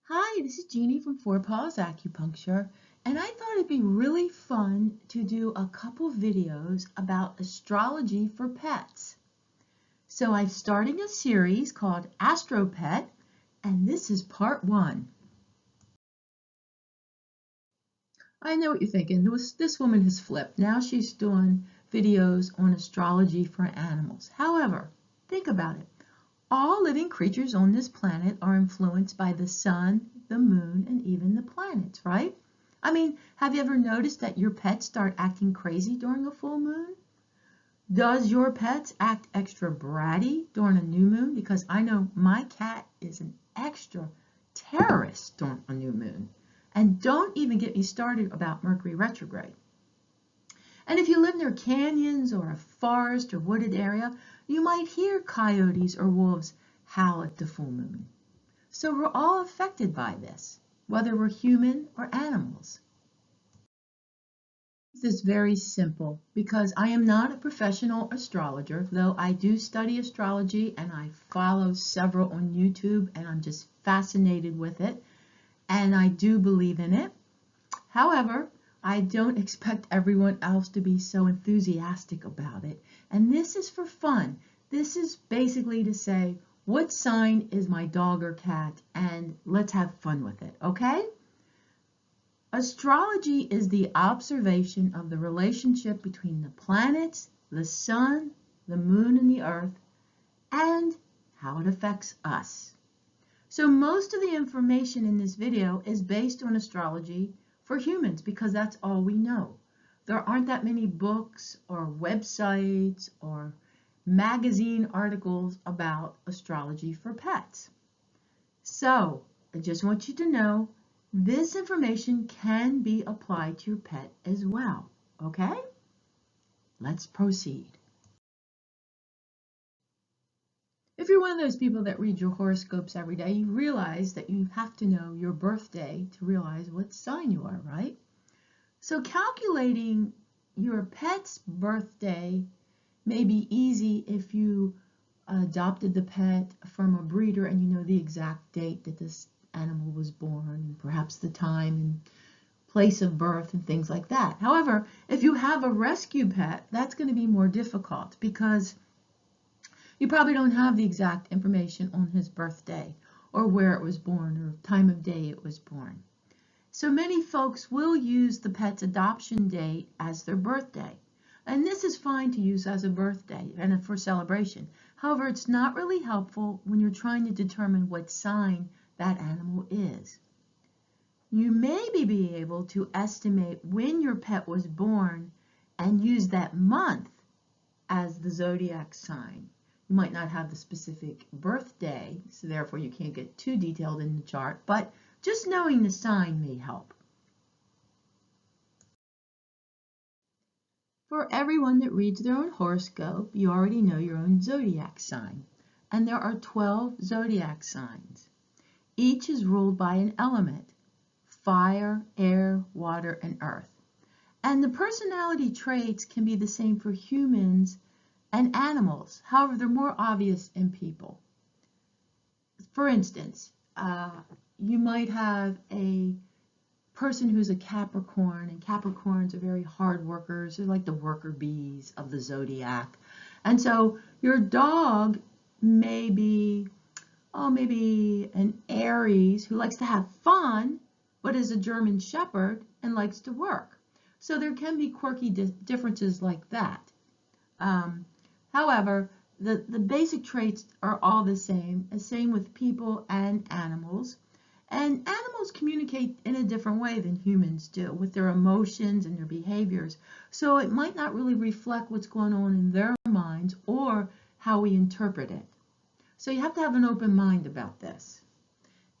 Hi, this is Jeannie from Paws Acupuncture, and I thought it'd be really fun to do a couple videos about astrology for pets. So I'm starting a series called Astro-Pet, and this is part one. I know what you're thinking. This woman has flipped. Now she's doing videos on astrology for animals. However, think about it. All living creatures on this planet are influenced by the sun, the moon, and even the planets, right? I mean, have you ever noticed that your pets start acting crazy during a full moon? Does your pets act extra bratty during a new moon? Because I know my cat is an extra terrorist during a new moon. And don't even get me started about Mercury retrograde. And if you live near canyons or a forest or wooded area, you might hear coyotes or wolves howl at the full moon. So we're all affected by this, whether we're human or animals. This is very simple because I am not a professional astrologer, though I do study astrology and I follow several on YouTube and I'm just fascinated with it and I do believe in it. However, I don't expect everyone else to be so enthusiastic about it. And this is for fun. This is basically to say, what sign is my dog or cat? And let's have fun with it, okay? Astrology is the observation of the relationship between the planets, the sun, the moon, and the earth, and how it affects us. So most of the information in this video is based on astrology for humans because that's all we know. There aren't that many books or websites or magazine articles about astrology for pets. So I just want you to know this information can be applied to your pet as well. Okay? Let's proceed. If you're one of those people that read your horoscopes every day, you realize that you have to know your birthday to realize what sign you are, right? So calculating your pet's birthday may be easy if you adopted the pet from a breeder and you know the exact date that this animal was born and perhaps the time and place of birth and things like that. However, if you have a rescue pet, that's going to be more difficult because you probably don't have the exact information on his birthday or where it was born or time of day it was born. So many folks will use the pet's adoption date as their birthday. And this is fine to use as a birthday and for celebration. However, it's not really helpful when you're trying to determine what sign that animal is. You may be able to estimate when your pet was born and use that month as the zodiac sign. You might not have the specific birthday, so therefore you can't get too detailed in the chart, but just knowing the sign may help. For everyone that reads their own horoscope, you already know your own zodiac sign. And there are 12 zodiac signs. Each is ruled by an element: fire, air, water, and earth. And the personality traits can be the same for humans and animals. However, they're more obvious in people. For instance, you might have a person who's a Capricorn, and Capricorns are very hard workers. They're like the worker bees of the zodiac. And so your dog may be, maybe an Aries who likes to have fun, but is a German Shepherd and likes to work. So there can be quirky differences like that. However, the basic traits are all the same with people and animals. And animals communicate in a different way than humans do with their emotions and their behaviors. So it might not really reflect what's going on in their minds or how we interpret it. So you have to have an open mind about this.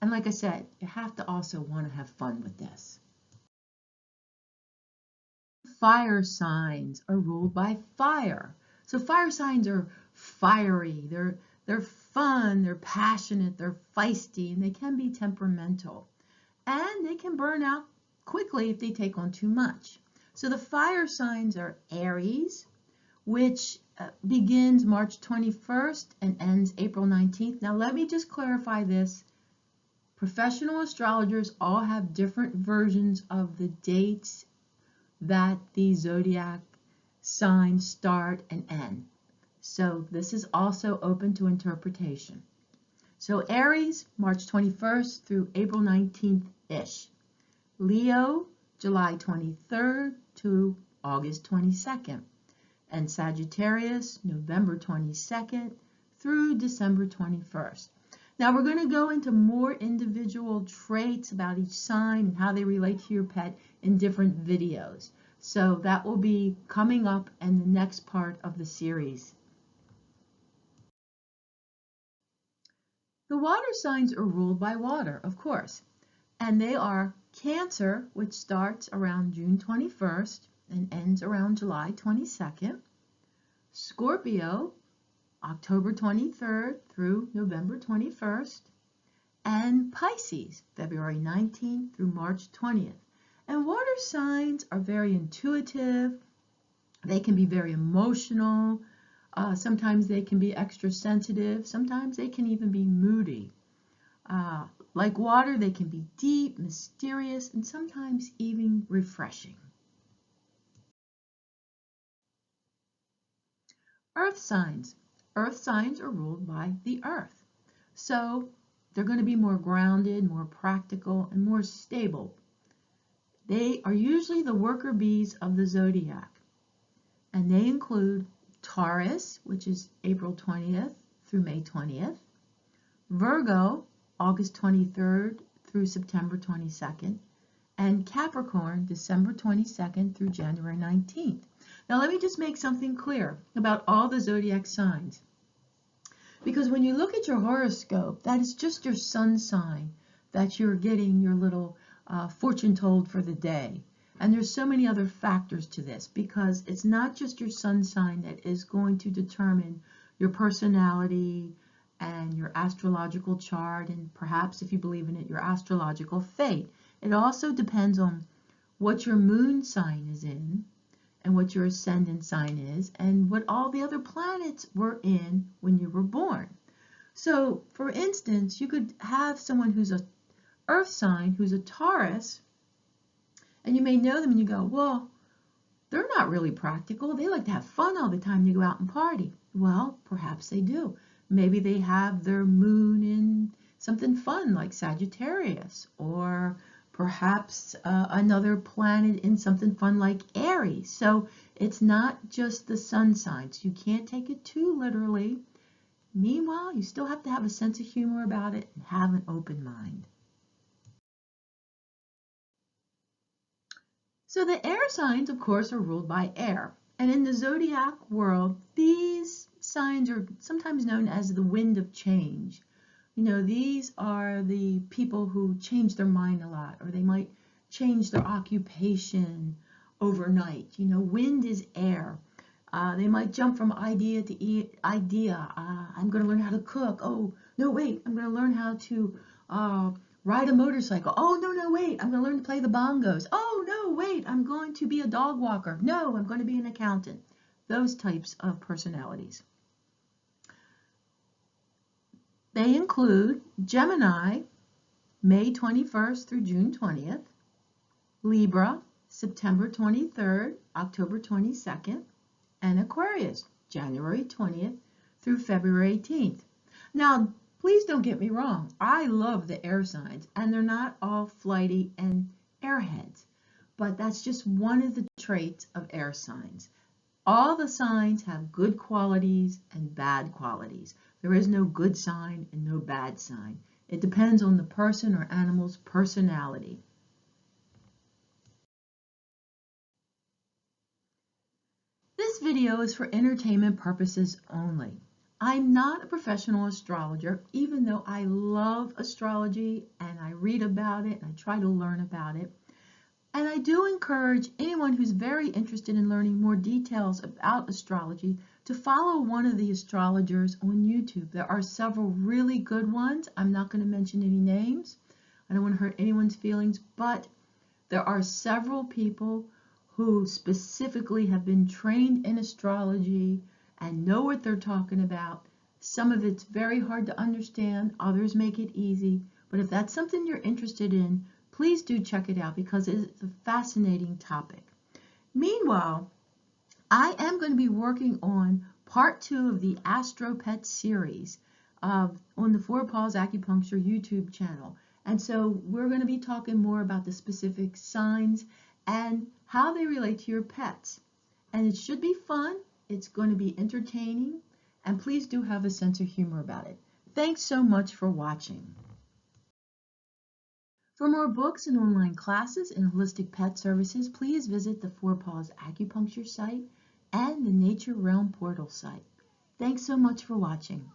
And like I said, you have to also want to have fun with this. Fire signs are ruled by fire. So fire signs are fiery, they're fun, they're passionate, they're feisty, and they can be temperamental. And they can burn out quickly if they take on too much. So the fire signs are Aries, which begins March 21st and ends April 19th. Now let me just clarify this Professional astrologers all have different versions of the dates that the zodiac signs start and end. So this is also open to interpretation. So Aries, March 21st through April 19th-ish. Leo, July 23rd to August 22nd. And Sagittarius, November 22nd through December 21st. Now we're going to go into more individual traits about each sign and how they relate to your pet in different videos. So that will be coming up in the next part of the series. The water signs are ruled by water, of course, and they are Cancer, which starts around June 21st and ends around July 22nd, Scorpio, October 23rd through November 21st, and Pisces, February 19th through March 20th. And water signs are very intuitive. They can be very emotional. Sometimes they can be extra sensitive. Sometimes they can even be moody. Like water, they can be deep, mysterious, and sometimes even refreshing. Earth signs. Earth signs are ruled by the earth. So they're going to be more grounded, more practical, and more stable. They are usually the worker bees of the zodiac. And they include Taurus, which is April 20th through May 20th. Virgo, August 23rd through September 22nd. And Capricorn, December 22nd through January 19th. Now let me just make something clear about all the zodiac signs. Because when you look at your horoscope, that is just your sun sign that you're getting your little fortune told for the day. And there's so many other factors to this because it's not just your sun sign that is going to determine your personality and your astrological chart and perhaps, if you believe in it, your astrological fate. It also depends on what your moon sign is in and what your ascendant sign is and what all the other planets were in when you were born. So, for instance, you could have someone who's an earth sign, who's a Taurus, and you may know them and you go, well, they're not really practical. They like to have fun all the time. They go out and party. Well, perhaps they do. Maybe they have their moon in something fun like Sagittarius, or perhaps another planet in something fun like Aries. So it's not just the sun signs. You can't take it too literally. Meanwhile, you still have to have a sense of humor about it and have an open mind. So the air signs, of course, are ruled by air. And in the zodiac world, these signs are sometimes known as the wind of change. You know, these are the people who change their mind a lot, or they might change their occupation overnight. You know, wind is air. They might jump from idea to idea. I'm going to learn how to cook. Oh, no, wait, I'm going to learn how to ride a motorcycle. Oh, no, wait, I'm going to learn to play the bongos. Oh, no, wait, I'm going to be a dog walker. No, I'm going to be an accountant. Those types of personalities. They include Gemini, May 21st through June 20th, Libra, September 23rd, October 22nd, and Aquarius, January 20th through February 18th. Now, please don't get me wrong. I love the air signs, and they're not all flighty and airheads, but that's just one of the traits of air signs. All the signs have good qualities and bad qualities. There is no good sign and no bad sign. It depends on the person or animal's personality. This video is for entertainment purposes only. I'm not a professional astrologer, even though I love astrology and I read about it and I try to learn about it. And I do encourage anyone who's very interested in learning more details about astrology to follow one of the astrologers on YouTube. There are several really good ones. I'm not going to mention any names. I don't want to hurt anyone's feelings, but there are several people who specifically have been trained in astrology and know what they're talking about. Some of it's very hard to understand. Others make it easy. But if that's something you're interested in, please do check it out because it's a fascinating topic. Meanwhile, I am going to be working on part 2 of the Astro-Pet Series on the Paws Acupuncture YouTube channel. And so we're going to be talking more about the specific signs and how they relate to your pets. And it should be fun, it's going to be entertaining, and please do have a sense of humor about it. Thanks so much for watching. For more books and online classes and holistic pet services, please visit the Paws Acupuncture site and the Nature Realm Portal site. Thanks so much for watching.